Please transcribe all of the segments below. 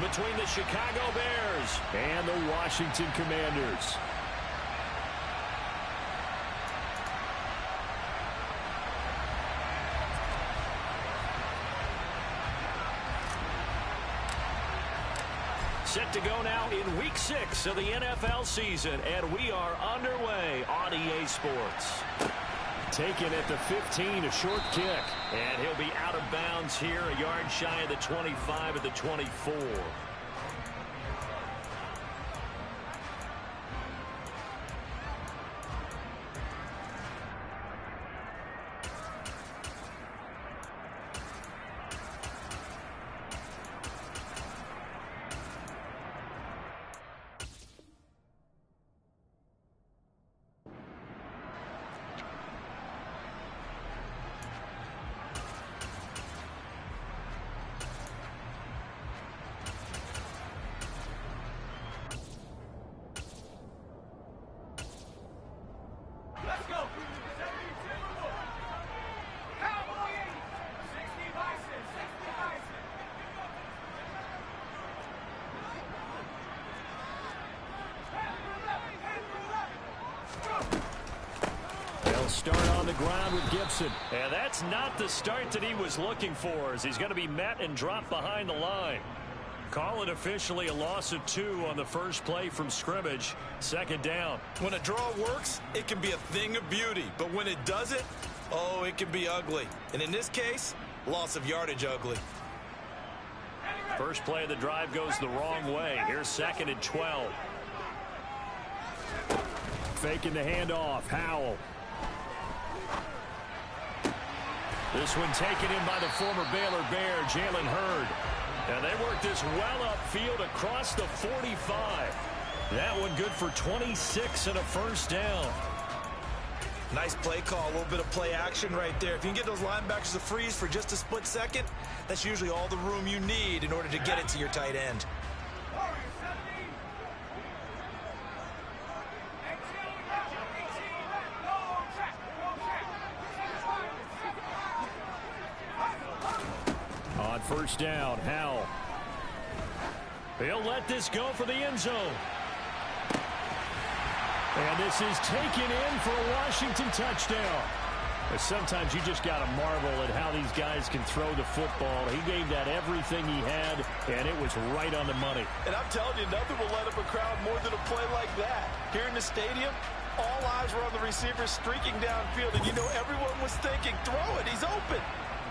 between the Chicago Bears and the Washington Commanders. Set to go now in Week 6 of the NFL season, and we are underway on EA Sports. Taken at the 15, a short kick. And he'll be out of bounds here, a yard shy of the 25 at the 24. Start on the ground with Gibson. And that's not the start that he was looking for, as he's going to be met and dropped behind the line. Call it officially a loss of 2 on the first play from scrimmage. Second down. When a draw works, it can be a thing of beauty. But when it doesn't, oh, it can be ugly. And in this case, loss of yardage ugly. First play of the drive goes the wrong way. Here's 2nd and 12. Faking the handoff. Howell. This one taken in by the former Baylor Bear, Jalen Hurd. And they work this well upfield across the 45. That one good for 26 and a first down. Nice play call, a little bit of play action right there. If you can get those linebackers to freeze for just a split second, that's usually all the room you need in order to get it to your tight end. On first down, Howell. He'll let this go for the end zone. And this is taken in for a Washington touchdown. Sometimes you just got to marvel at how these guys can throw the football. He gave that everything he had, and it was right on the money. And I'm telling you, nothing will light up a crowd more than a play like that. Here in the stadium, all eyes were on the receiver streaking downfield, and you know everyone was thinking, throw it, he's open.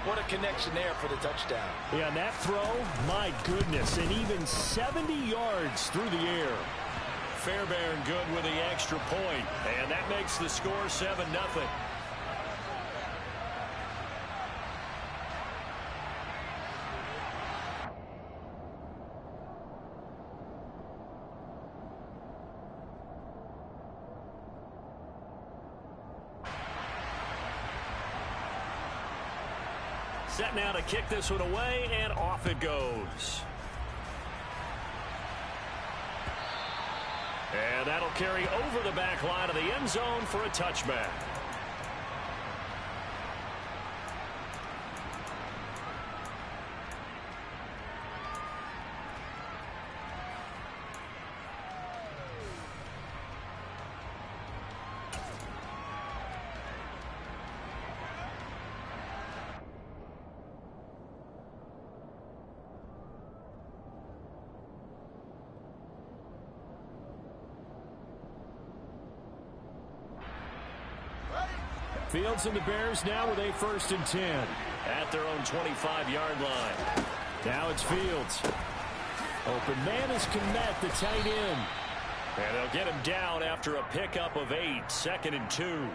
What a connection there for the touchdown. Yeah, and that throw, my goodness, and even 70 yards through the air. Fairbairn good with the extra point, and that makes the score 7-0. Set now to kick this one away, and off it goes. And that'll carry over the back line of the end zone for a touchback. Fields and the Bears now with a 1st and 10 at their own 25-yard line. Now it's Fields. Open man is Kmet, the tight end. And they'll get him down after a pickup of 8, 2nd and 2.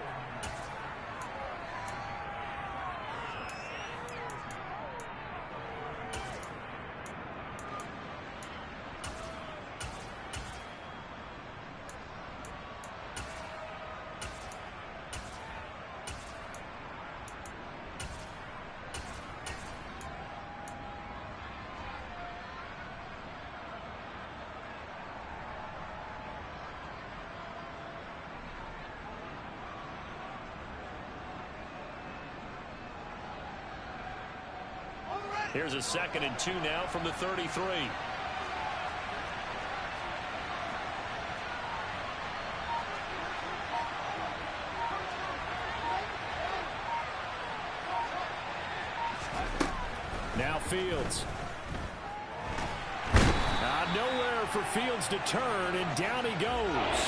Here's a 2nd and 2 now from the 33. Now Fields. Nowhere for Fields to turn, and down he goes.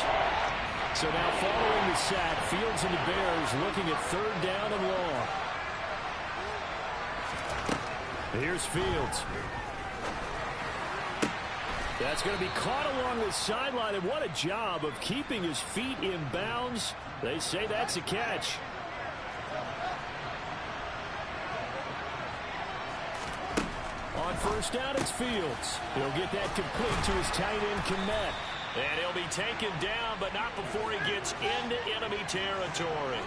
So now following the sack, Fields and the Bears looking at 3rd down and long. Here's Fields. That's going to be caught along the sideline, and what a job of keeping his feet in bounds. They say that's a catch. On 1st down, it's Fields. He'll get that complete to his tight end, Kmet. And he'll be taken down, but not before he gets into enemy territory.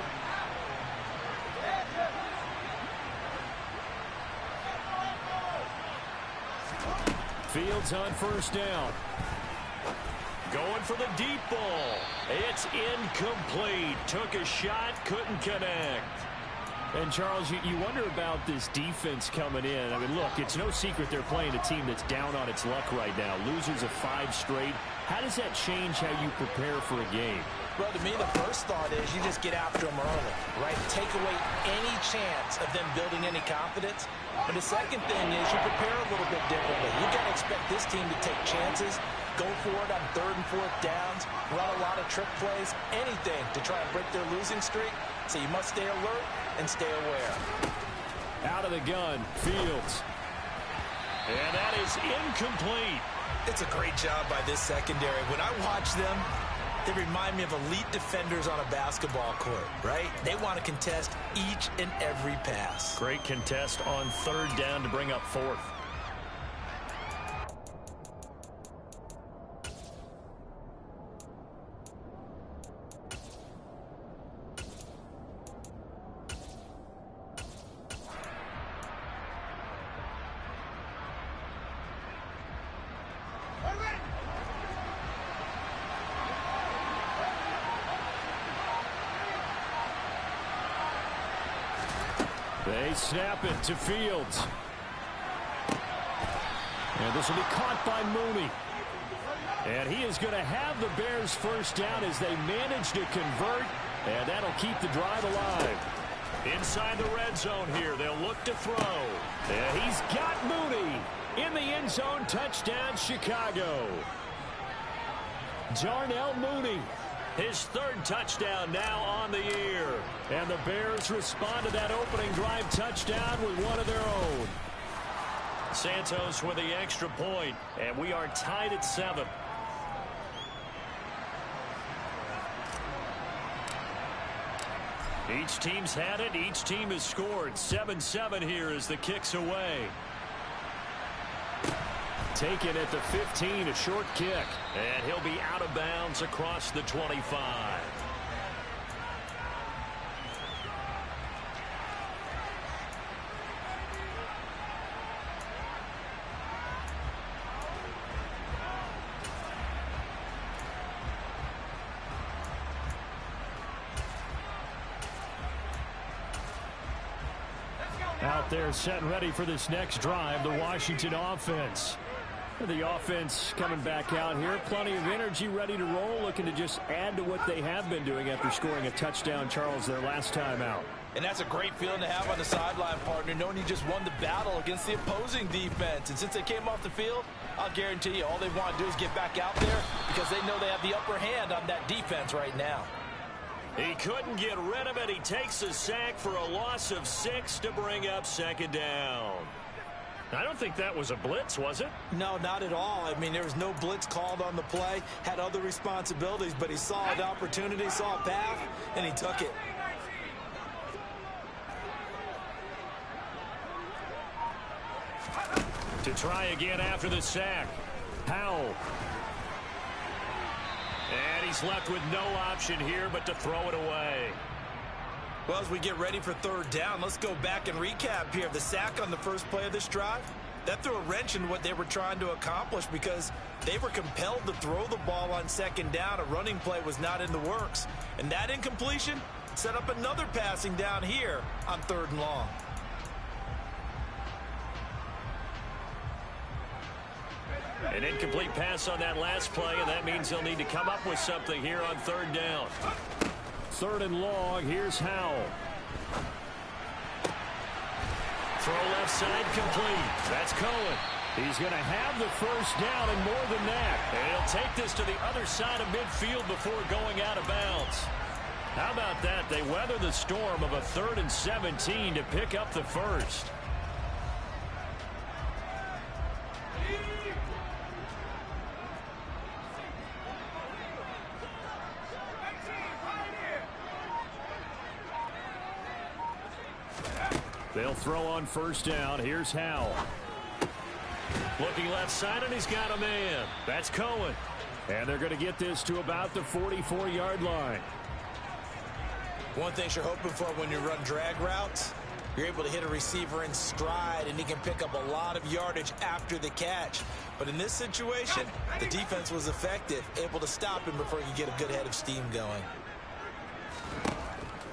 Fields on 1st down. Going for the deep ball. It's incomplete. Took a shot, couldn't connect. And, Charles, you wonder about this defense coming in. I mean, look, it's no secret they're playing a team that's down on its luck right now. Losers of 5 straight. How does that change how you prepare for a game? Well, to me, the first thought is you just get after them early, right? Take away any chance of them building any confidence. But the second thing is you prepare a little bit differently. You got to expect this team to take chances, go for it on 3rd and 4th downs, run a lot of trick plays, anything to try and break their losing streak. So you must stay alert and stay aware. Out of the gun, Fields. And that is incomplete. It's a great job by this secondary. When I watch them, they remind me of elite defenders on a basketball court, right? They want to contest each and every pass. Great contest on 3rd down to bring up 4th. They snap it to Fields. And this will be caught by Mooney. And he is going to have the Bears 1st down as they manage to convert. And that'll keep the drive alive. Inside the red zone here, they'll look to throw. And he's got Mooney in the end zone. Touchdown, Chicago. Darnell Mooney. His 3rd touchdown now on the year. And the Bears respond to that opening drive touchdown with one of their own. Santos with the extra point, and we are tied at 7. Each team's had it. Each team has scored. 7-7 here as the kick's away. Taken at the 15, a short kick. And he'll be out of bounds across the 25. Out there set and ready for this next drive, the Washington offense. The offense coming back out here. Plenty of energy, ready to roll, looking to just add to what they have been doing after scoring a touchdown, Charles, their last time out. And that's a great feeling to have on the sideline, partner, knowing you just won the battle against the opposing defense. And since they came off the field, I'll guarantee you all they want to do is get back out there because they know they have the upper hand on that defense right now. He couldn't get rid of it. He takes a sack for a loss of 6 to bring up 2nd down. I don't think that was a blitz, was it? No, not at all. I mean, there was no blitz called on the play, had other responsibilities, but he saw an opportunity, saw a path, and he took it. To try again after the sack. Howell. And he's left with no option here but to throw it away. Well, as we get ready for 3rd down, let's go back and recap here. The sack on the first play of this drive, that threw a wrench in what they were trying to accomplish because they were compelled to throw the ball on 2nd down. A running play was not in the works. And that incompletion set up another passing down here on 3rd and long. An incomplete pass on that last play, and that means they'll need to come up with something here on 3rd down. 3rd and long, here's Howell. Throw left side complete. That's Cohen. He's going to have the first down and more than that. And he'll take this to the other side of midfield before going out of bounds. How about that? They weather the storm of a 3rd and 17 to pick up the first. They'll throw on first down. Here's Howell. Looking left side, and he's got a man. That's Cohen. And they're going to get this to about the 44-yard line. One thing you're hoping for when you run drag routes, you're able to hit a receiver in stride, and he can pick up a lot of yardage after the catch. But in this situation, the defense was effective, able to stop him before he could get a good head of steam going.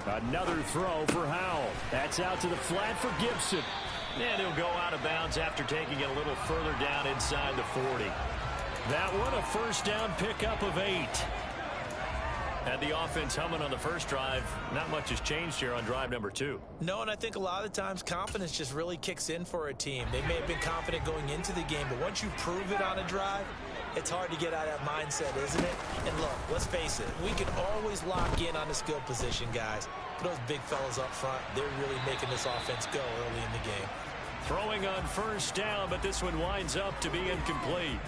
Another throw for Howell. That's out to the flat for Gibson. And he'll go out of bounds after taking it a little further down inside the 40. That one, a first down pickup of 8. Had the offense humming on the first drive. Not much has changed here on drive number 2. No, and I think a lot of the times confidence just really kicks in for a team. They may have been confident going into the game, but once you prove it on a drive, it's hard to get out of that mindset, isn't it? And look, let's face it, we can always lock in on the skill position, guys. But those big fellas up front, they're really making this offense go early in the game. Throwing on first down, but this one winds up to be incomplete.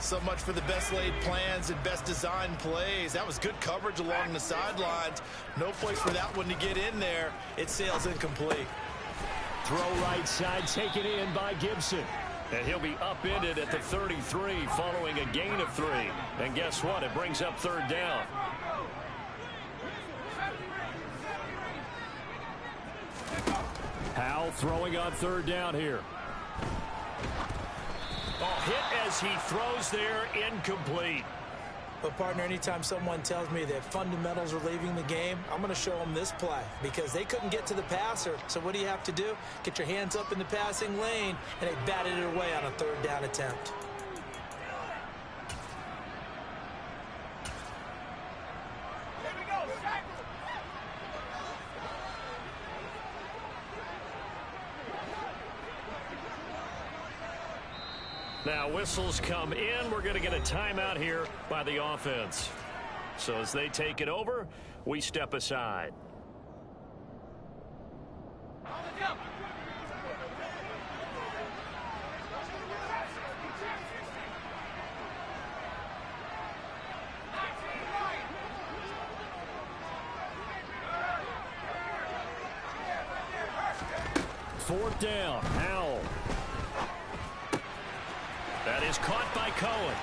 So much for the best laid plans and best designed plays. That was good coverage along the sidelines. No place for that one to get in there. It sails incomplete. Throw right side, taken in by Gibson. And he'll be upended at the 33 following a gain of 3. And guess what? It brings up 3rd down. Howell throwing on 3rd down here. Oh, hit as he throws there, incomplete. But, partner, anytime someone tells me that fundamentals are leaving the game, I'm going to show them this play because they couldn't get to the passer. So what do you have to do? Get your hands up in the passing lane, and they batted it away on a 3rd down attempt. Now whistles come in. We're going to get a timeout here by the offense. So as they take it over, we step aside. Fourth down, Howell. That is caught by Cohen.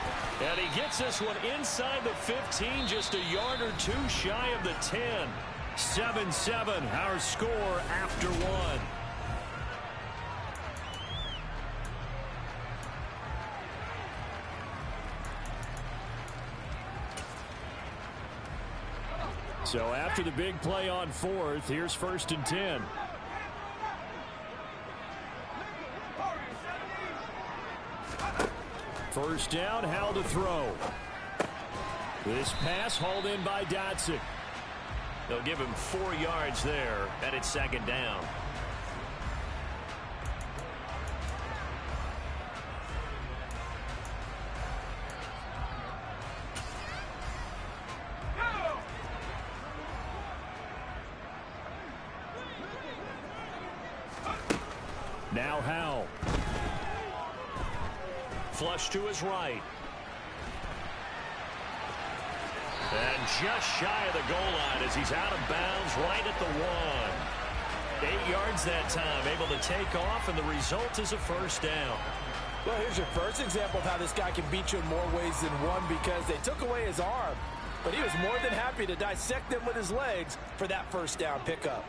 And he gets this one inside the 15, just a yard or 2 shy of the 10. 7-7, our score after 1. So after the big play on 4th, here's 1st and 10. First down, Howell to throw. This pass hauled in by Dotson. They'll give him 4 yards there, and it's 2nd down. Now Howell. Flush to his right. And just shy of the goal line as he's out of bounds right at the 1. 8 yards that time, able to take off, and the result is a first down. Well, here's your first example of how this guy can beat you in more ways than one because they took away his arm. But he was more than happy to dissect them with his legs for that first down pickup.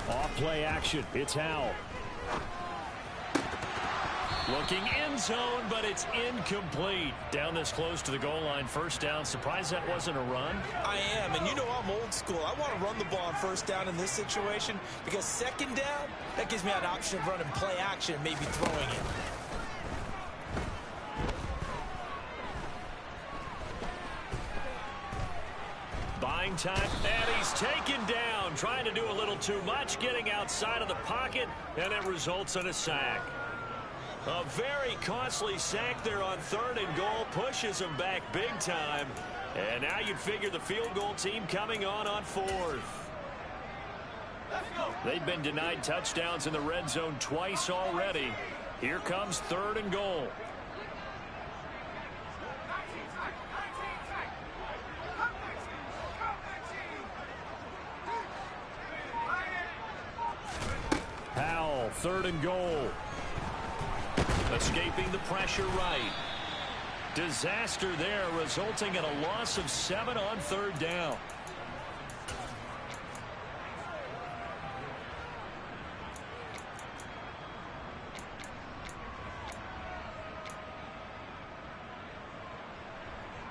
Off play action. It's Howell. Looking end zone, but it's incomplete. Down this close to the goal line, first down. Surprised that wasn't a run? I am, and you know I'm old school. I want to run the ball on first down in this situation because 2nd down, that gives me an option of running play action and maybe throwing it. By playing time. And he's taken down, trying to do a little too much, getting outside of the pocket, and it results in a sack. A very costly sack there on 3rd and goal, pushes him back big time. And now you'd figure the field goal team coming on 4th. They've been denied touchdowns in the red zone twice already. Here comes 3rd and goal. Powell, 3rd and goal. Escaping the pressure right. Disaster there, resulting in a loss of 7 on 3rd down.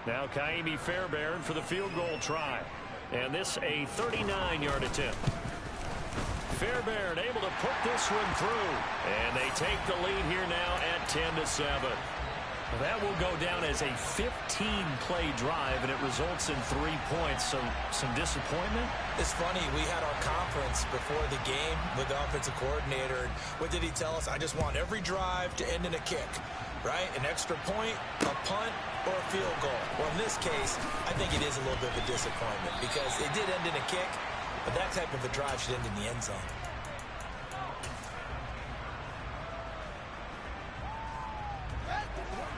Now Ka'imi Fairbairn for the field goal try. And this a 39-yard attempt. Fairbairn able to put this one through. And they take the lead here now at 10-7. That will go down as a 15-play drive, and it results in 3 points. So some disappointment. It's funny, we had our conference before the game with the offensive coordinator. What did he tell us? I just want every drive to end in a kick, right? An extra point, a punt, or a field goal. Well, in this case, I think it is a little bit of a disappointment because it did end in a kick, but that type of a drive should end in the end zone.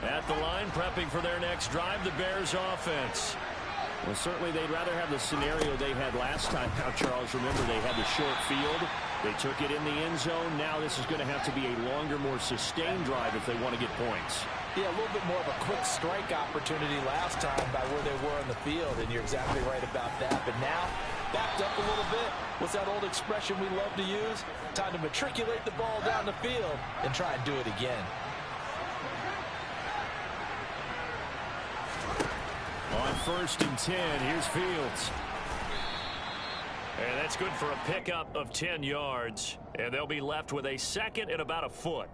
At the line, prepping for their next drive, the Bears offense. Well, certainly they'd rather have the scenario they had last time. Now, Charles, remember they had the short field. They took it in the end zone. Now this is going to have to be a longer, more sustained drive if they want to get points. Yeah, a little bit more of a quick strike opportunity last time by where they were on the field, and you're exactly right about that. But now, backed up a little bit. What's that old expression we love to use? Time to matriculate the ball down the field and try and do it again. On 1st and 10, here's Fields. And that's good for a pickup of 10 yards. And they'll be left with a 2nd and about a foot.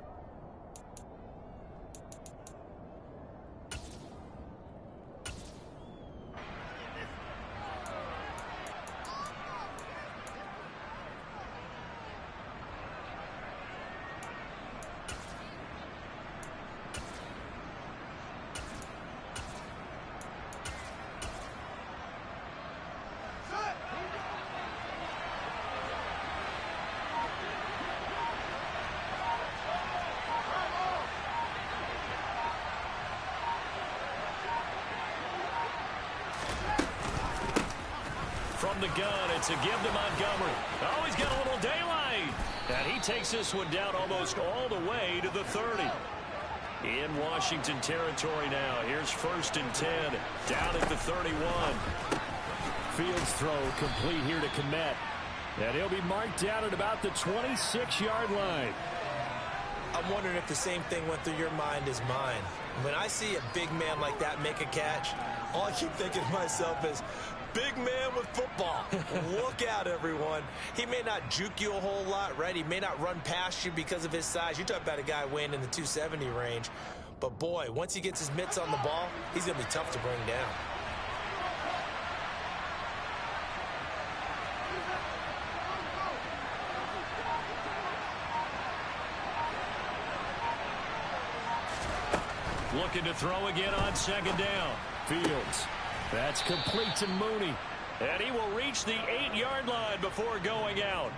From the gun, it's a give to Montgomery. Oh, he's got a little daylight. And he takes this one down almost all the way to the 30. In Washington territory now. Here's 1st and 10. Down at the 31. Fields throw complete here to Kmet. And he'll be marked down at about the 26-yard line. I'm wondering if the same thing went through your mind as mine. When I see a big man like that make a catch, all I keep thinking to myself is, big man with football. Look out, everyone. He may not juke you a whole lot, right? He may not run past you because of his size. You talk about a guy weighing in the 270 range. But, boy, once he gets his mitts on the ball, he's going to be tough to bring down. Looking to throw again on 2nd down. Fields. That's complete to Mooney. And he will reach the 8-yard line before going out.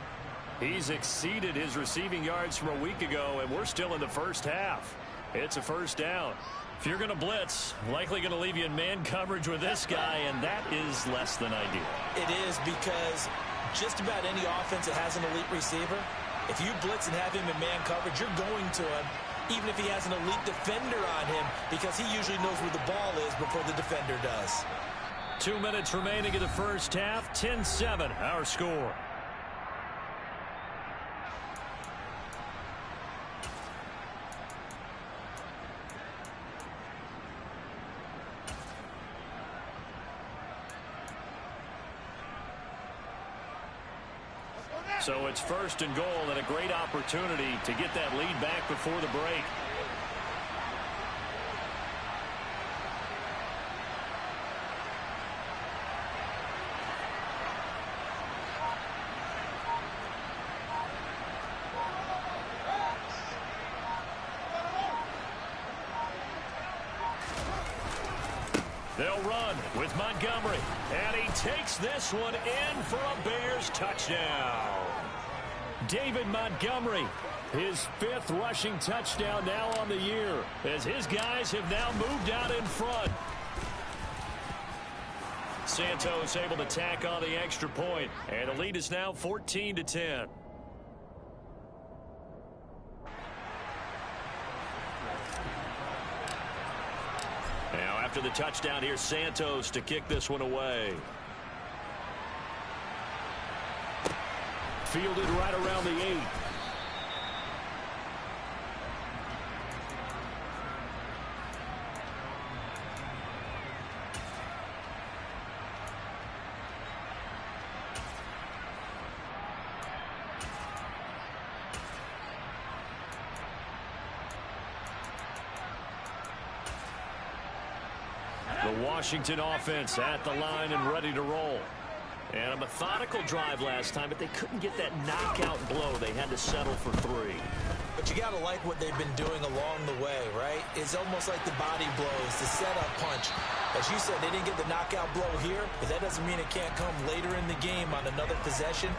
He's exceeded his receiving yards from a week ago, and we're still in the first half. It's a 1st down. If you're going to blitz, likely going to leave you in man coverage with this guy, and that is less than ideal. It is, because just about any offense that has an elite receiver, if you blitz and have him in man coverage, you're going to him, even if he has an elite defender on him, because he usually knows where the ball is before the defender does. 2 minutes remaining in the first half. 10-7, our score. So it's 1st and goal, and a great opportunity to get that lead back before the break. They'll run with Montgomery. And he takes this one in for a Bears touchdown. David Montgomery, his 5th rushing touchdown now on the year, as his guys have now moved out in front. Santos able to tack on the extra point, and the lead is now 14-10. Now after the touchdown, here's Santos to kick this one away. Fielded right around the 8. The Washington offense at the line and ready to roll. And a methodical drive last time, but they couldn't get that knockout blow. They had to settle for 3. But you got to like what they've been doing along the way, right? It's almost like the body blows, the setup punch. As you said, they didn't get the knockout blow here, but that doesn't mean it can't come later in the game on another possession.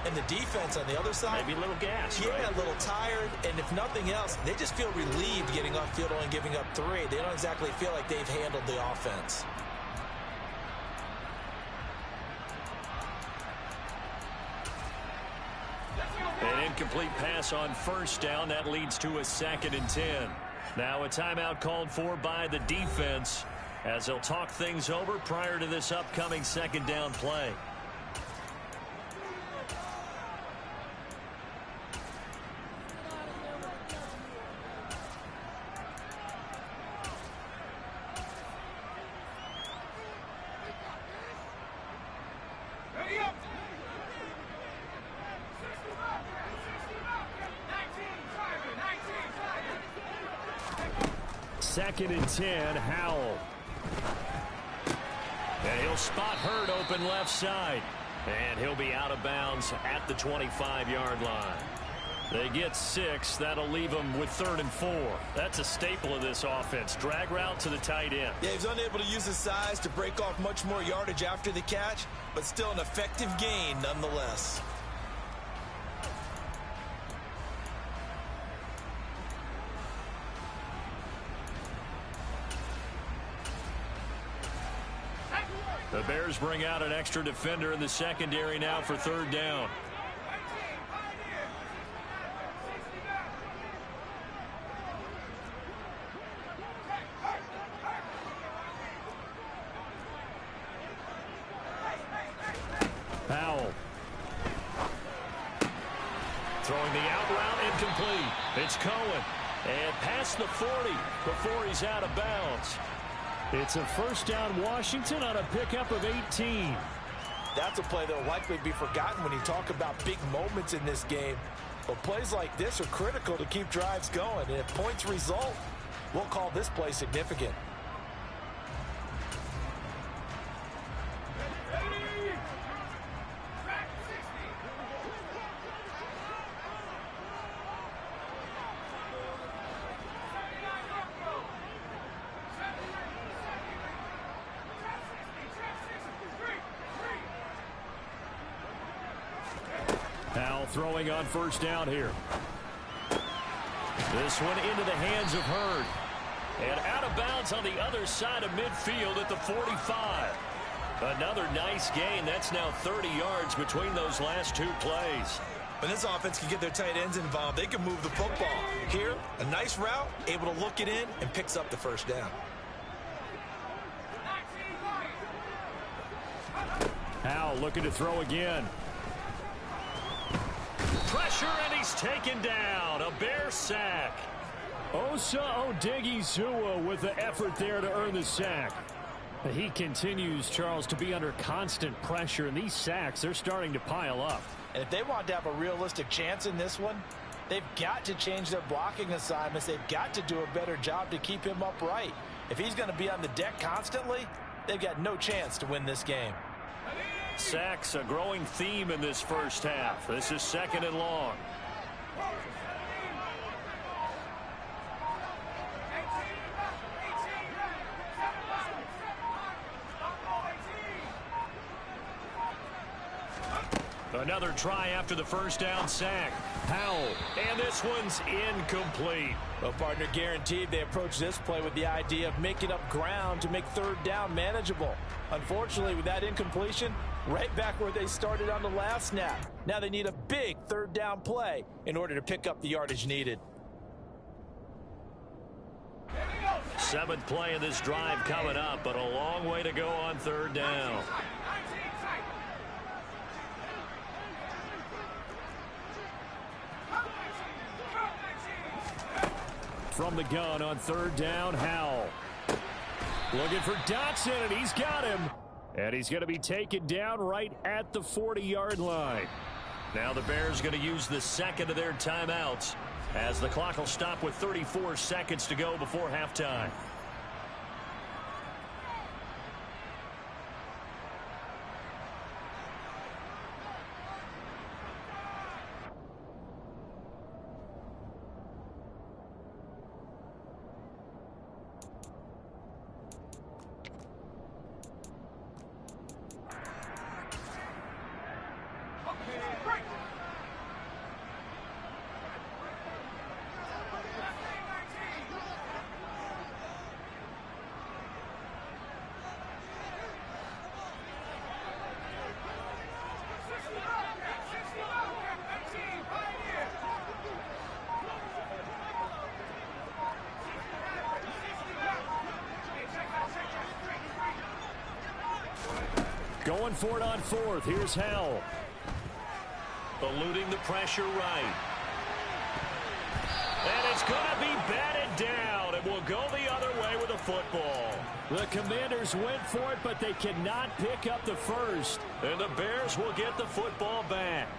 And the defense on the other side, maybe a little gas, yeah, right? A little tired. And if nothing else, they just feel relieved getting upfield, only giving up 3. They don't exactly feel like they've handled the offense. An incomplete pass on first down. That leads to a 2nd and 10. Now a timeout called for by the defense as they'll talk things over prior to this upcoming 2nd down play. Second and 10, Howell. And he'll spot Hurd open left side. And he'll be out of bounds at the 25-yard line. They get 6. That'll leave them with 3rd and 4. That's a staple of this offense. Drag route to the tight end. Yeah, he's unable to use his size to break off much more yardage after the catch, but still an effective gain nonetheless. The Bears bring out an extra defender in the secondary now for 3rd down. Powell. Throwing the out route incomplete. It's Cohen. And past the 40 before he's out of bounds. It's a 1st down Washington on a pickup of 18. That's a play that will likely be forgotten when you talk about big moments in this game. But plays like this are critical to keep drives going. And if points result, we'll call this play significant. Powell throwing on 1st down here. This one into the hands of Hurd. And out of bounds on the other side of midfield at the 45. Another nice gain. That's now 30 yards between those last 2 plays. When this offense can get their tight ends involved, they can move the football. Here, a nice route, able to look it in, and picks up the 1st down. Powell looking to throw again. Pressure, and he's taken down. A Bear sack. Osa Odighizuwa with the effort there to earn the sack. He continues, Charles, to be under constant pressure, and these sacks, they're starting to pile up. And if they want to have a realistic chance in this one, they've got to change their blocking assignments. They've got to do a better job to keep him upright. If he's going to be on the deck constantly, they've got no chance to win this game. Sacks, a growing theme in this 1st half. This is 2nd and long. Another try after the first down sack. Howell, and this one's incomplete. Well, partner, guaranteed they approach this play with the idea of making up ground to make third down manageable. Unfortunately, with that incompletion, right back where they started on the last snap. Now they need a big third down play in order to pick up the yardage needed. 7th play of this drive coming up, but a long way to go on third down. From the gun on third down, Howell. Looking for Dotson, and he's got him. And he's going to be taken down right at the 40-yard line. Now the Bears going to use the second of their timeouts, as the clock will stop with 34 seconds to go before halftime. Going for it on fourth. Here's Howell. Eluding the pressure right. And it's going to be batted down. It will go the other way with the football. The Commanders went for it, but they cannot pick up the first. And the Bears will get the football back.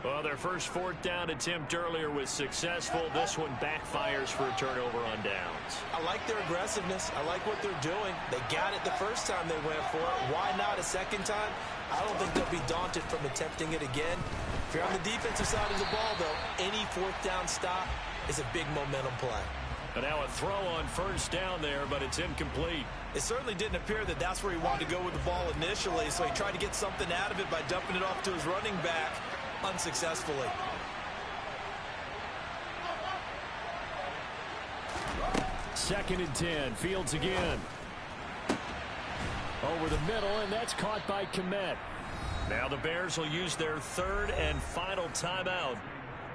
Well, their first fourth down attempt earlier was successful. This one backfires for a turnover on downs. I like their aggressiveness. I like what they're doing. They got it the first time they went for it. Why not a second time? I don't think they'll be daunted from attempting it again. If you're on the defensive side of the ball, though, any fourth down stop is a big momentum play. And now a throw on first down there, but it's incomplete. It certainly didn't appear that that's where he wanted to go with the ball initially, so he tried to get something out of it by dumping it off to his running back unsuccessfully. Second and 10. Fields again. Over the middle, and that's caught by Kmet. Now the Bears will use their third and final timeout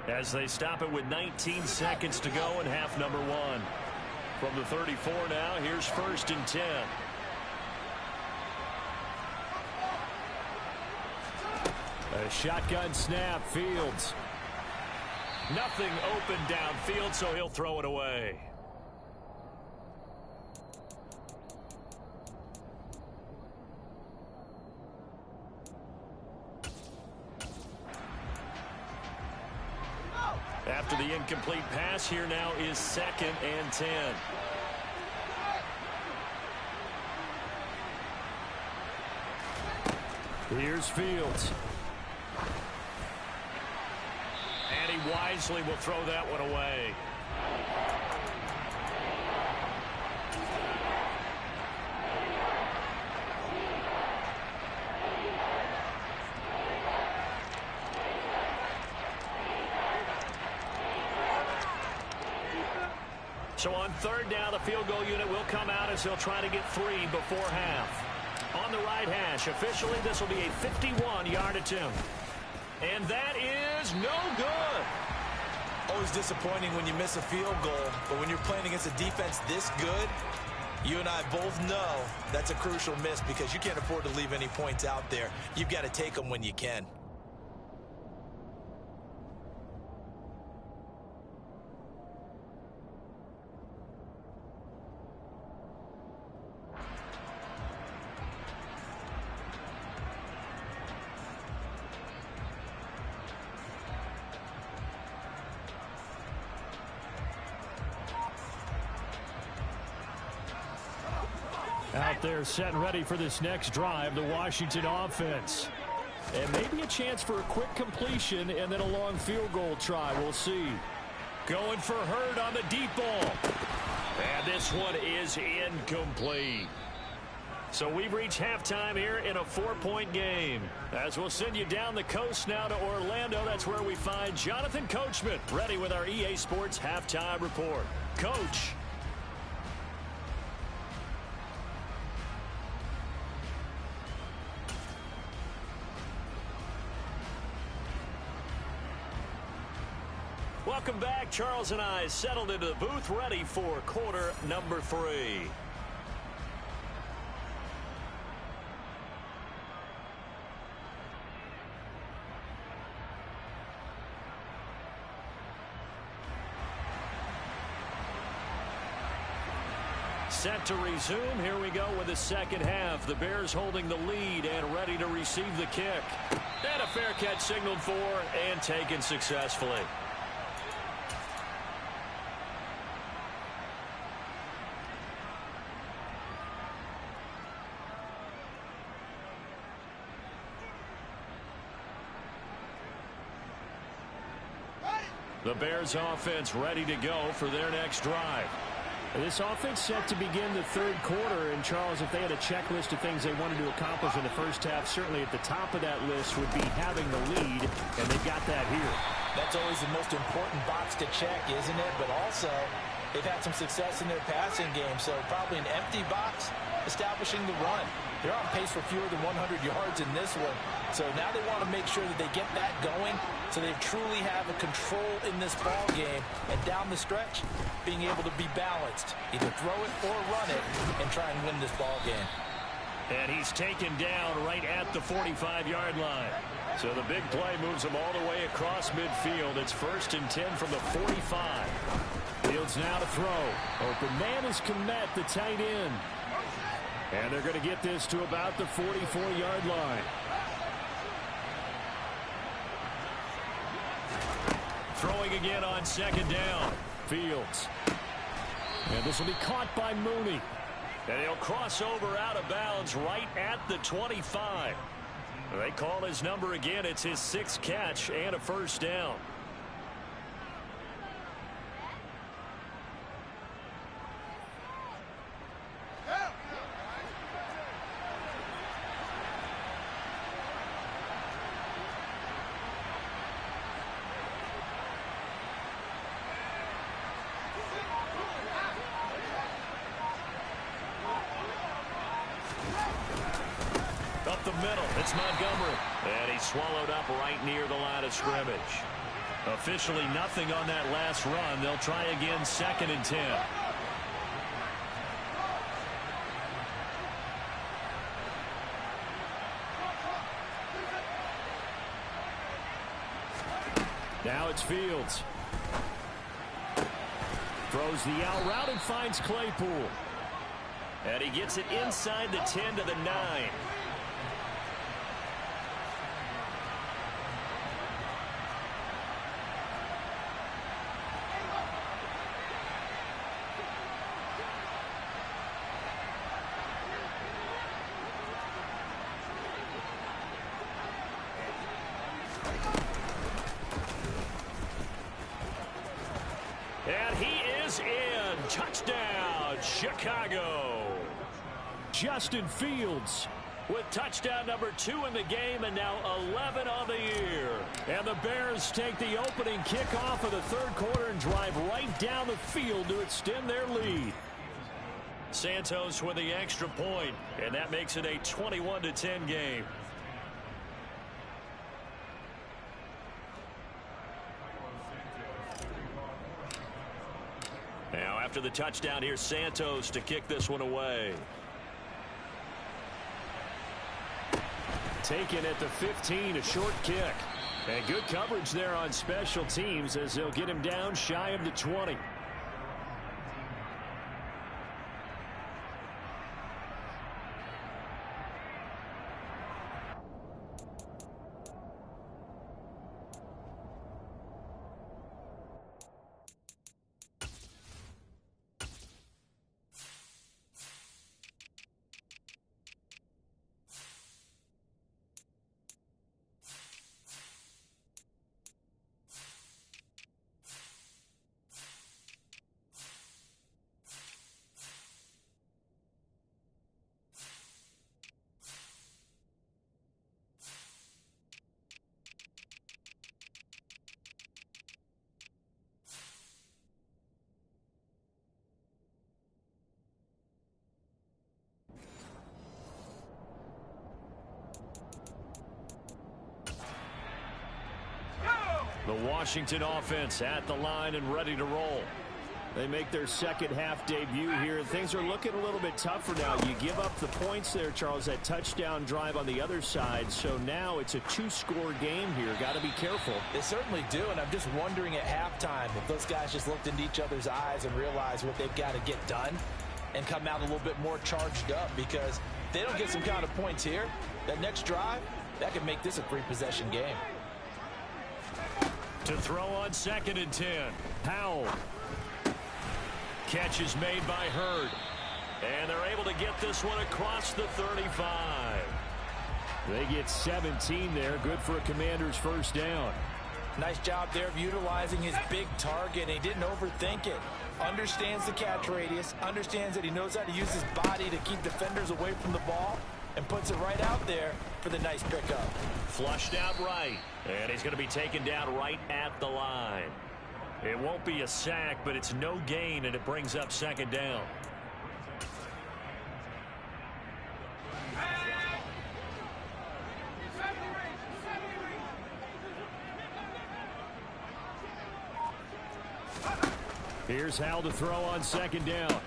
as they stop it with 19 seconds to go in half number one. From the 34 now, here's first and 10. A shotgun snap. Fields. Nothing open downfield, so he'll throw it away. After the incomplete pass, here now is second and 10. Here's Fields. And he wisely will throw that one away. So on third down, the field goal unit will come out as he'll try to get 3 before half. On the right hash, officially this will be a 51-yard attempt. And that is no good. Always disappointing when you miss a field goal, but when you're playing against a defense this good, you and I both know that's a crucial miss because you can't afford to leave any points out there. You've got to take them when you can. Out there set and ready for this next drive, the Washington offense. And maybe a chance for a quick completion and then a long field goal try. We'll see. Going for Hurd on the deep ball. And this one is incomplete. So we've reached halftime here in a 4-point game. As we'll send you down the coast now to Orlando, that's where we find Jonathan Coachman, ready with our EA Sports Halftime Report. Coach. Welcome back. Charles and I settled into the booth, ready for quarter number 3. Set to resume. Here we go with the second half. The Bears holding the lead and ready to receive the kick. And a fair catch signaled for and taken successfully. The Bears offense ready to go for their next drive. This offense set to begin the third quarter. And, Charles, if they had a checklist of things they wanted to accomplish in the first half, certainly at the top of that list would be having the lead, and they got that here. That's always the most important box to check, isn't it? But also, they've had some success in their passing game, so probably an empty box establishing the run. They're on pace for fewer than 100 yards in this one, so now they want to make sure that they get that going so they truly have a control in this ball game, and down the stretch, being able to be balanced, either throw it or run it, and try and win this ball game. And he's taken down right at the 45-yard line. So the big play moves him all the way across midfield. It's 1st and 10 from the 45. Fields now to throw. Open man is Kmet, the tight end. And they're going to get this to about the 44-yard line. Throwing again on second down. Fields. And this will be caught by Mooney. And he'll cross over out of bounds right at the 25. They call his number again. It's his 6th catch and a first down. Up the middle, it's Montgomery. And he's swallowed up right near the line of scrimmage. Officially nothing on that last run. They'll try again 2nd and 10. Now it's Fields. Throws the out route and finds Claypool. And he gets it inside the 10 to the 9. And he is in. Touchdown, Chicago. Justin Fields with touchdown number 2 in the game, and now 11 on the year. And the Bears take the opening kickoff of the third quarter and drive right down the field to extend their lead. Santos with the extra point, and that makes it a 21-10 game. Now after the touchdown, here's Santos to kick this one away. Taken at the 15, a short kick. And good coverage there on special teams as they'll get him down shy of the 20. The Washington offense at the line and ready to roll. They make their second half debut here. Things are looking a little bit tougher now. You give up the points there, Charles, that touchdown drive on the other side. So now it's a two-score game here. Got to be careful. They certainly do, and I'm just wondering at halftime if those guys just looked into each other's eyes and realized what they've got to get done and come out a little bit more charged up, because if they don't get some kind of points here, that next drive, that could make this a three-possession game. To throw on 2nd and 10. Howell. Catch is made by Hurd. And they're able to get this one across the 35. They get 17 there. Good for a Commander's first down. Nice job there of utilizing his big target. He didn't overthink it. Understands the catch radius. Understands that he knows how to use his body to keep defenders away from the ball. And puts it right out there for the nice pickup. Flushed out right. And he's going to be taken down right at the line. It won't be a sack, but it's no gain, and it brings up 2nd down. Here's Howell to throw on 2nd down.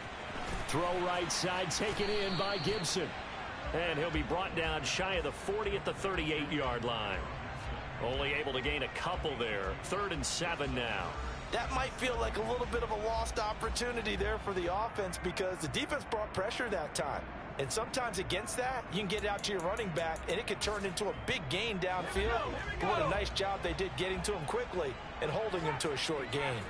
Throw right side, taken in by Gibson. And he'll be brought down shy of the 40 at the 38-yard line. Only able to gain a couple there. 3rd and 7 now. That might feel like a little bit of a lost opportunity there for the offense, because the defense brought pressure that time. And sometimes against that, you can get out to your running back, and it could turn into a big gain downfield. But what a nice job they did getting to him quickly and holding him to a short gain.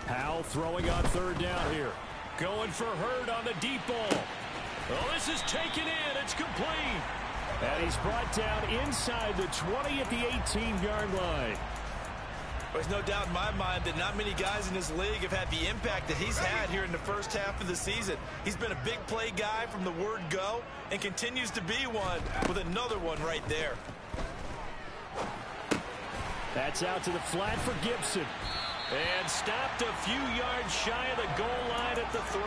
Howell throwing on 3rd down here. Going for Hurd on the deep ball. Oh, this is taken in. It's complete. And he's brought down inside the 20 at the 18-yard line. There's no doubt in my mind that not many guys in this league have had the impact that he's had here in the first half of the season. He's been a big play guy from the word go and continues to be one with another one right there. That's out to the flat for Gibson. And stopped a few yards shy of the goal line at the 3.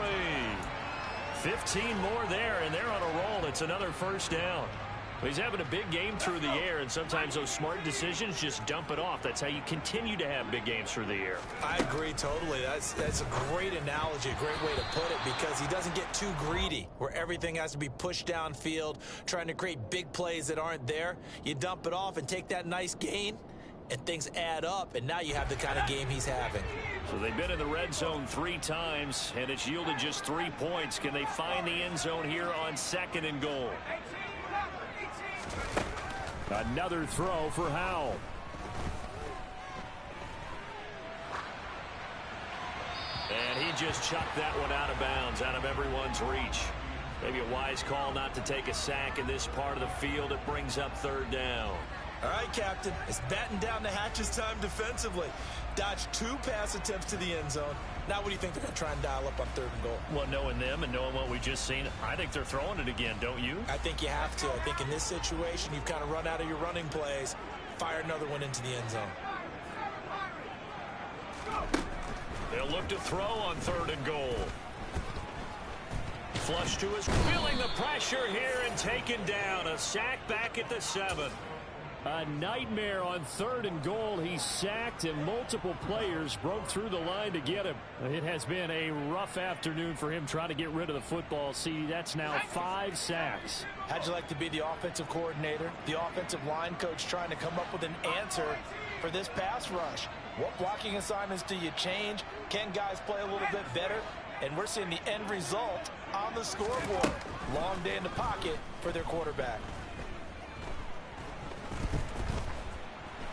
15 more there, and they're on a roll. It's another first down. He's having a big game through the air, and sometimes those smart decisions just dump it off. That's how you continue to have big games through the air. I agree totally. That's a great analogy, a great way to put it, because he doesn't get too greedy where everything has to be pushed downfield, trying to create big plays that aren't there. You dump it off and take that nice gain, and things add up, and now you have the kind of game he's having. So they've been in the red zone 3 times, and it's yielded just 3 points. Can they find the end zone here on 2nd and goal? Another throw for Howell. And he just chucked that one out of bounds, out of everyone's reach. Maybe a wise call not to take a sack in this part of the field. It brings up 3rd down. All right, Captain. It's batten down the hatches time defensively. Dodged 2 pass attempts to the end zone. Now what do you think they're going to try and dial up on 3rd and goal? Well, knowing them and knowing what we just seen, I think they're throwing it again, don't you? I think you have to. I think in this situation, you've kind of run out of your running plays. Fire another one into the end zone. They'll look to throw on 3rd and goal. Flush to his, feeling the pressure here and taken down. A sack back at the 7. A nightmare on 3rd and goal. He's sacked, and multiple players broke through the line to get him. It has been a rough afternoon for him trying to get rid of the football. See, that's now 5 sacks. How'd you like to be the offensive coordinator, the offensive line coach, trying to come up with an answer for this pass rush? What blocking assignments do you change? Can guys play a little bit better? And we're seeing the end result on the scoreboard. Long day in the pocket for their quarterback.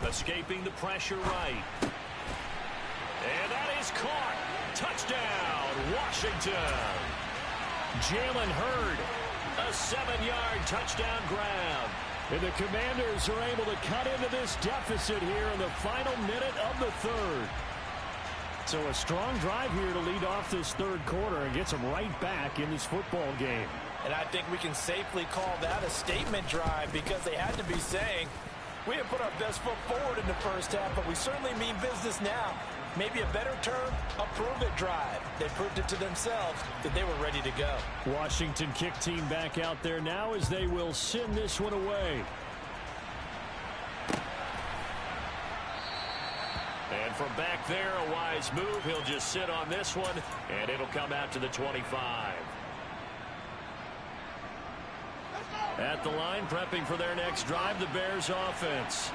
Escaping the pressure right. And that is caught. Touchdown, Washington. Jalen Hurd, a 7-yard touchdown grab. And the Commanders are able to cut into this deficit here in the final minute of the 3rd. So a strong drive here to lead off this 3rd quarter and gets them right back in this football game. And I think we can safely call that a statement drive, because they had to be saying, We have put our best foot forward in the first half, but we certainly mean business now. Maybe a better term, a prove-it drive. They proved it to themselves that they were ready to go. Washington kick team back out there now as they will send this one away. And from back there, a wise move. He'll just sit on this one, and it'll come out to the 25. At the line, prepping for their next drive, the Bears offense.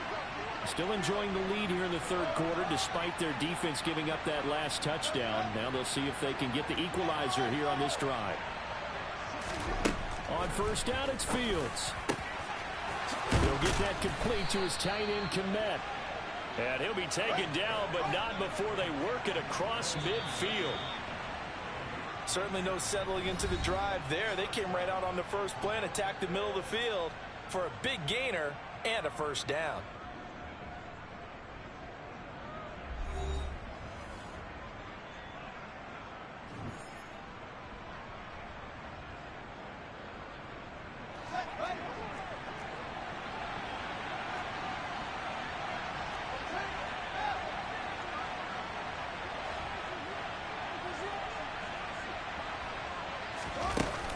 Still enjoying the lead here in the third quarter, despite their defense giving up that last touchdown. Now they'll see if they can get the equalizer here on this drive. On first down, it's Fields. He'll get that complete to his tight end, Kmet. And he'll be taken down, but not before they work it across midfield. Certainly no settling into the drive there. They came right out on the first play and attacked the middle of the field for a big gainer and a first down.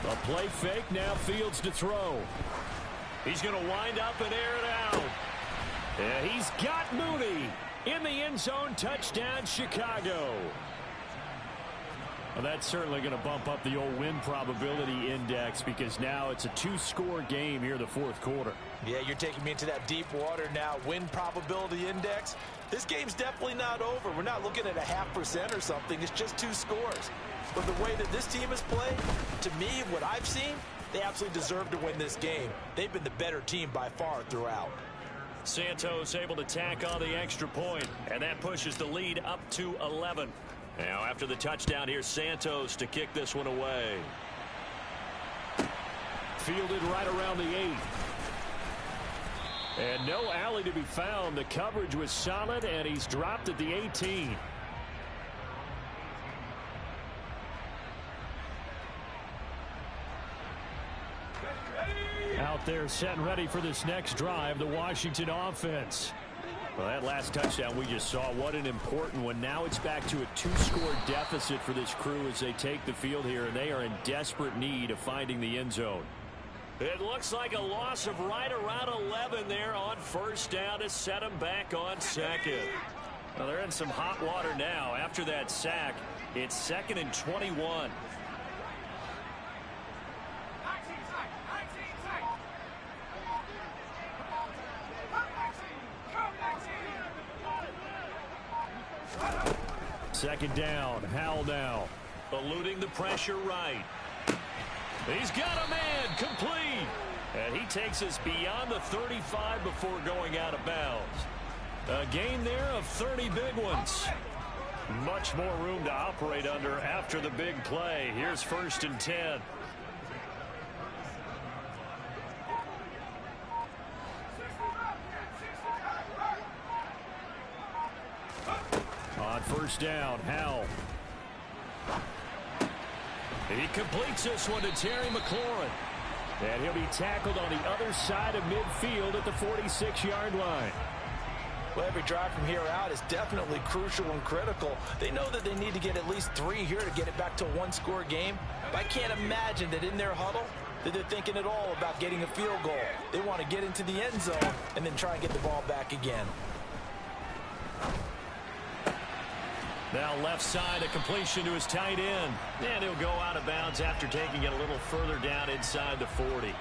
A play fake, now Fields to throw. He's going to wind up and air it out. And he's got Mooney in the end zone. Touchdown, Chicago. Well, that's certainly going to bump up the old win probability index because now it's a two-score game here in the fourth quarter. Yeah, you're taking me into that deep water now. Win probability index. This game's definitely not over. We're not looking at a 0.5% or something. It's just two scores. But the way that this team has played, to me, what I've seen, they absolutely deserve to win this game. They've been the better team by far throughout. Santos able to tack on the extra point, and that pushes the lead up to 11. Now after the touchdown, here's Santos to kick this one away. Fielded right around the 8. And no alley to be found. The coverage was solid, and he's dropped at the 18. Out there set and ready for this next drive, the Washington offense. Well, that last touchdown we just saw, what an important one. Now it's back to a two-score deficit for this crew as they take the field here, and they are in desperate need of finding the end zone. It looks like a loss of right around 11 there on first down to set them back on second. Well, they're in some hot water now. After that sack, it's 2nd and 21. Second down, Howell now. Eluding the pressure right. He's got a man, complete. And he takes us beyond the 35 before going out of bounds. A gain there of 30 big ones. Much more room to operate under after the big play. Here's 1st and 10. On first down, Howell. He completes this one to Terry McLaurin. And he'll be tackled on the other side of midfield at the 46-yard line. Well, every drive from here out is definitely crucial and critical. They know that they need to get at least 3 here to get it back to a one-score game. But I can't imagine that in their huddle that they're thinking at all about getting a field goal. They want to get into the end zone and then try and get the ball back again. Now left side, a completion to his tight end. And he'll go out of bounds after taking it a little further down inside the 40.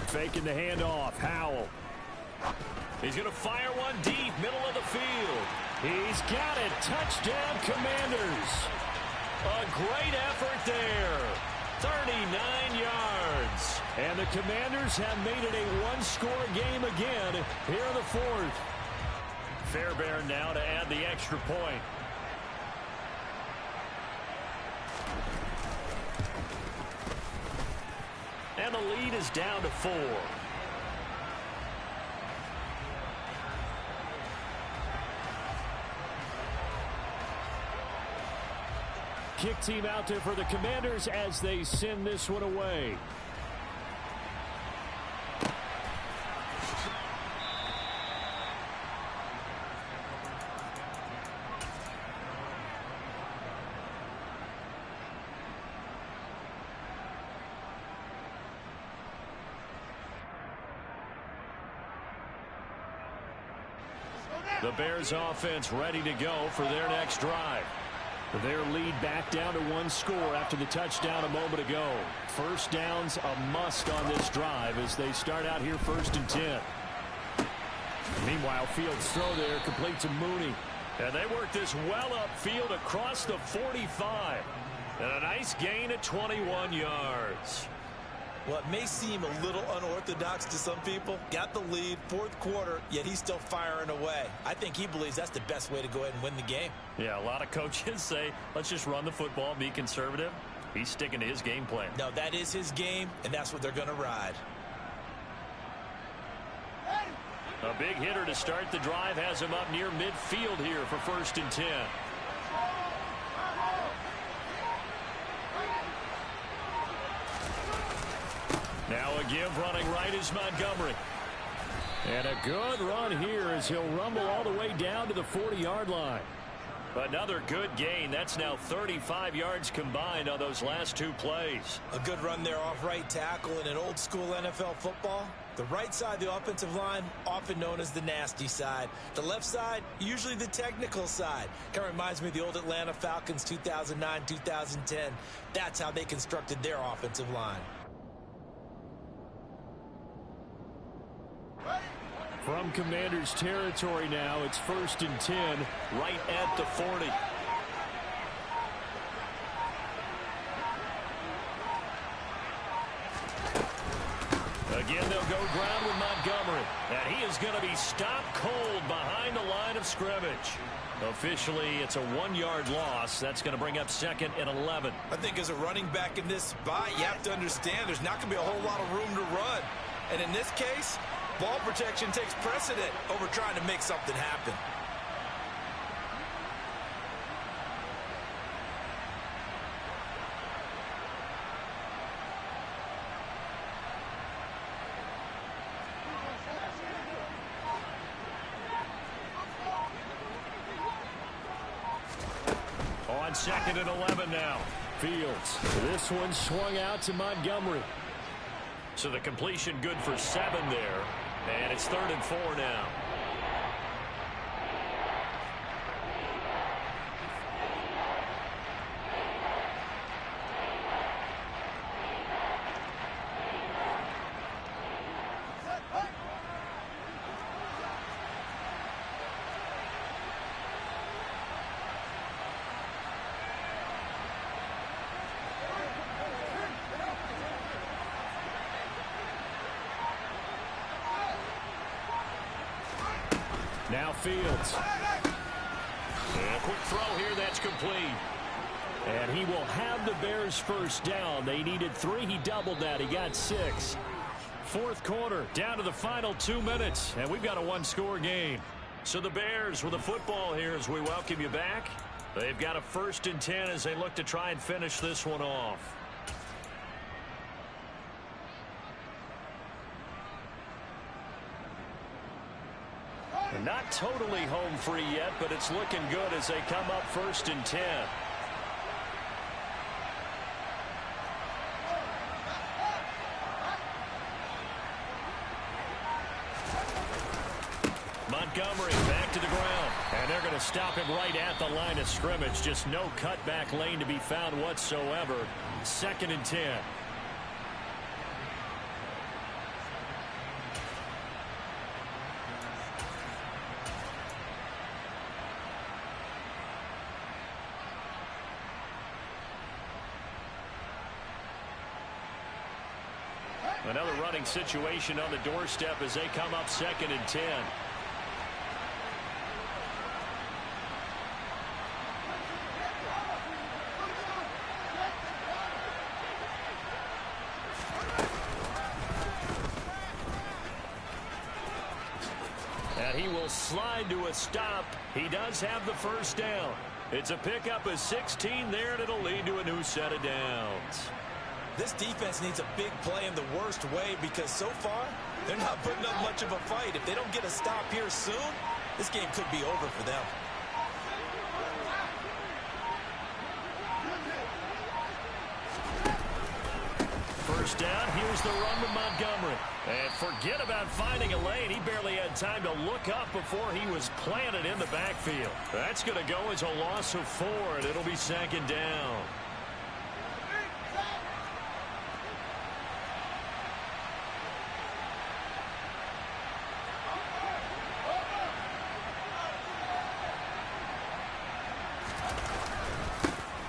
Faking the handoff, Howell. He's going to fire one deep, middle of the field. He's got it. Touchdown, Commanders. A great effort there. 39 yards. And the Commanders have made it a one-score game again here in the fourth. Fairbairn now to add the extra point. And the lead is down to 4. kick team out there for the Commanders as they send this one away. The Bears offense ready to go for their next drive. Their lead back down to 1 score after the touchdown a moment ago. First down's a must on this drive as they start out here 1st and 10. Meanwhile, Fields' throw there complete to Mooney. And they work this well upfield across the 45. And a nice gain of 21 yards. What may seem a little unorthodox to some people, got the lead, 4th quarter, yet he's still firing away. I think he believes that's the best way to go ahead and win the game. Yeah, a lot of coaches say, let's just run the football, be conservative. He's sticking to his game plan. No, that is his game, and that's what they're going to ride. A big hitter to start the drive has him up near midfield here for 1st and 10. Now a give running right is Montgomery. And a good run here as he'll rumble all the way down to the 40-yard line. Another good gain. That's now 35 yards combined on those last 2 plays. A good run there off right tackle in an old-school NFL football. The right side of the offensive line, often known as the nasty side. The left side, usually the technical side. Kind of reminds me of the old Atlanta Falcons 2009-2010. That's how they constructed their offensive line. From Commanders territory now, it's 1st and 10, right at the 40. Again, they'll go ground with Montgomery. And he is going to be stopped cold behind the line of scrimmage. Officially, it's a 1-yard loss. That's going to bring up 2nd and 11. I think as a running back in this spot, you have to understand there's not going to be a whole lot of room to run. And in this case, ball protection takes precedent over trying to make something happen. On 2nd and 11 now. Fields. This one swung out to Montgomery. So the completion good for 7 there. And it's 3rd and 4 now. Now Fields. And a quick throw here that's complete. And he will have the Bears first down. They needed 3. He doubled that. He got 6. 4th quarter, down to the final 2 minutes. And we've got a 1-score game. So the Bears with the football here as we welcome you back. They've got a 1st and 10 as they look to try and finish this one off. Not totally home free yet, but it's looking good as they come up 1st and 10. Montgomery back to the ground. And they're going to stop him right at the line of scrimmage. Just no cutback lane to be found whatsoever. 2nd and 10. Another running situation on the doorstep as they come up 2nd and 10. And he will slide to a stop. He does have the first down. It's a pickup of 16 there, and it'll lead to a new set of downs. This defense needs a big play in the worst way because so far, they're not putting up much of a fight. If they don't get a stop here soon, this game could be over for them. First down, here's the run with Montgomery. And forget about finding a lane. He barely had time to look up before he was planted in the backfield. That's going to go as a loss of 4, and it'll be second down.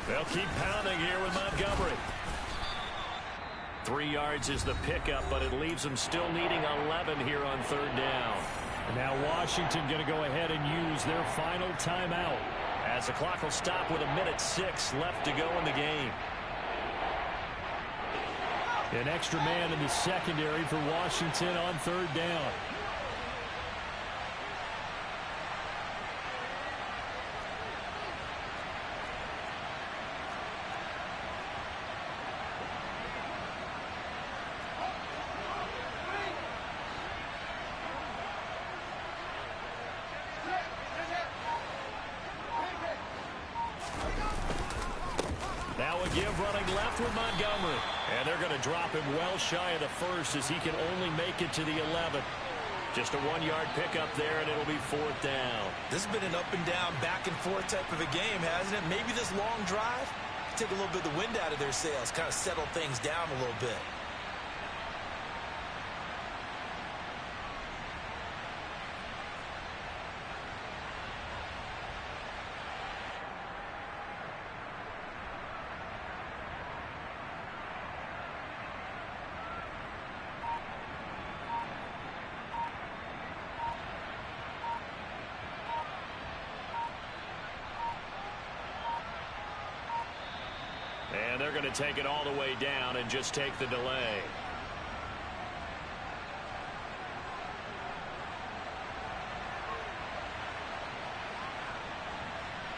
They'll keep pounding here with Montgomery. 3 yards is the pickup, but it leaves them still needing 11 here on third down. And now Washington going to go ahead and use their final timeout, as the clock will stop with 1:06 left to go in the game. An extra man in the secondary for Washington on third down. Give running left with Montgomery. And they're going to drop him well shy of the first as he can only make it to the 11. Just a 1-yard pickup there, and it'll be fourth down. This has been an up and down, back and forth type of a game, hasn't it? Maybe this long drive take a little bit of the wind out of their sails, kind of settle things down a little bit. And they're going to take it all the way down and just take the delay.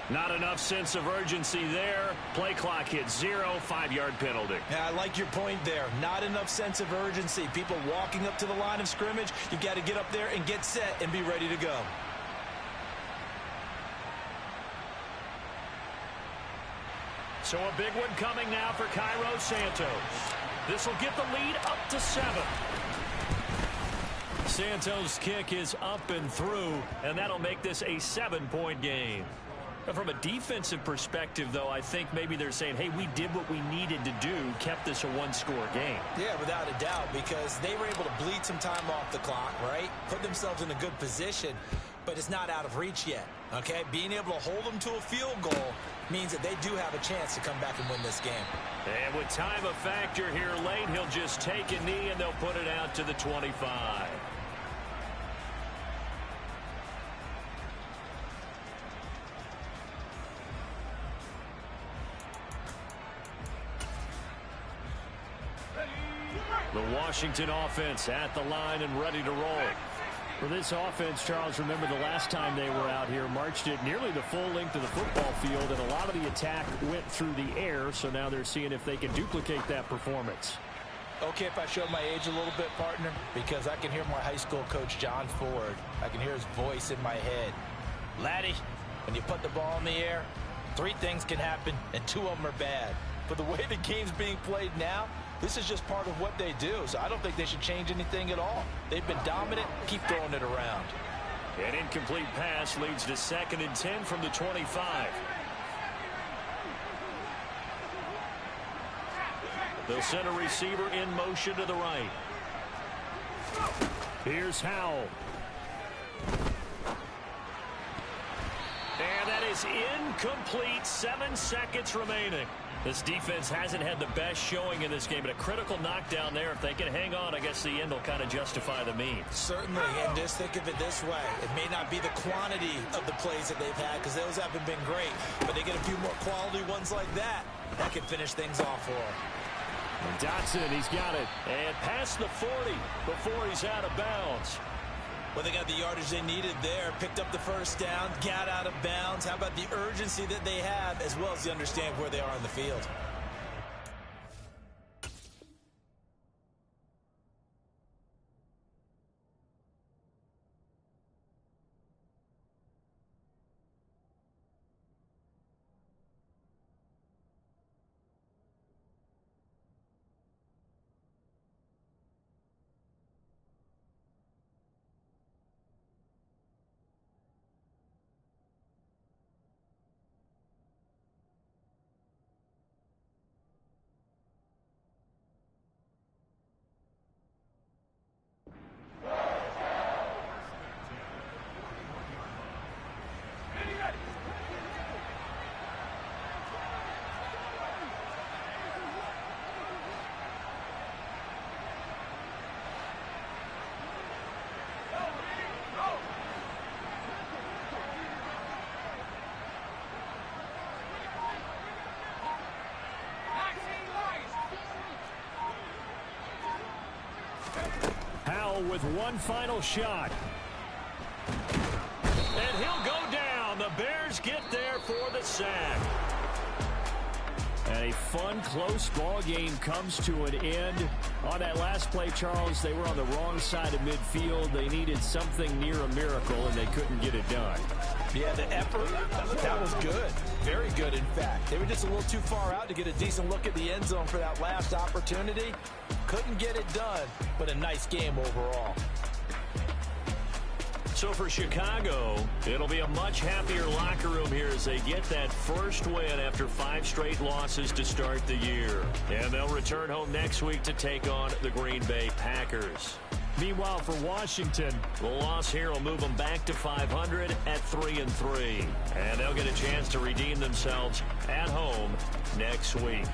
Not enough sense of urgency there. Play clock hits 0, 5-yard penalty. Yeah, I like your point there. Not enough sense of urgency. People walking up to the line of scrimmage, you've got to get up there and get set and be ready to go. So a big one coming now for Cairo Santos. This will get the lead up to 7. Santos' kick is up and through, and that'll make this a 7-point game. From a defensive perspective, though, I think maybe they're saying, hey, we did what we needed to do, kept this a 1-score game. Yeah, without a doubt, because they were able to bleed some time off the clock, right? Put themselves in a good position, but it's not out of reach yet, okay? Being able to hold them to a field goal means that they do have a chance to come back and win this game. And with time a factor here late, he'll just take a knee, and they'll put it out to the 25. The Washington offense at the line and ready to roll. For this offense, Charles, remember the last time they were out here, marched it nearly the full length of the football field, and a lot of the attack went through the air, so now they're seeing if they can duplicate that performance. Okay, if I show my age a little bit, partner, because I can hear my high school coach, John Ford. I can hear his voice in my head. Laddie, when you put the ball in the air, 3 things can happen, and 2 of them are bad. But the way the game's being played now, this is just part of what they do, so I don't think they should change anything at all. They've been dominant. Keep throwing it around. An incomplete pass leads to 2nd and 10 from the 25. They'll send a receiver in motion to the right. Here's Howell. And that is incomplete. 7 seconds remaining. This defense hasn't had the best showing in this game, but a critical knockdown there. If they can hang on, I guess the end will kind of justify the means. Certainly, and just think of it this way. It may not be the quantity of the plays that they've had, because those haven't been great, but they get a few more quality ones like that. That can finish things off for them. And Dotson, he's got it. And past the 40 before he's out of bounds. Well, they got the yardage they needed there, picked up the first down, got out of bounds. How about the urgency that they have, as well as they understand where they are on the field? With one final shot. And he'll go down. The Bears get there for the sack. And a fun, close ball game comes to an end. On that last play, Charles, they were on the wrong side of midfield. They needed something near a miracle, and they couldn't get it done. Yeah, the effort, that was good. Very good, in fact. They were just a little too far out to get a decent look at the end zone for that last opportunity. Couldn't get it done, but a nice game overall. So for Chicago, it'll be a much happier locker room here as they get that first win after 5 straight losses to start the year. And they'll return home next week to take on the Green Bay Packers. Meanwhile, for Washington, the loss here will move them back to 500 at 3-3. And they'll get a chance to redeem themselves at home next week.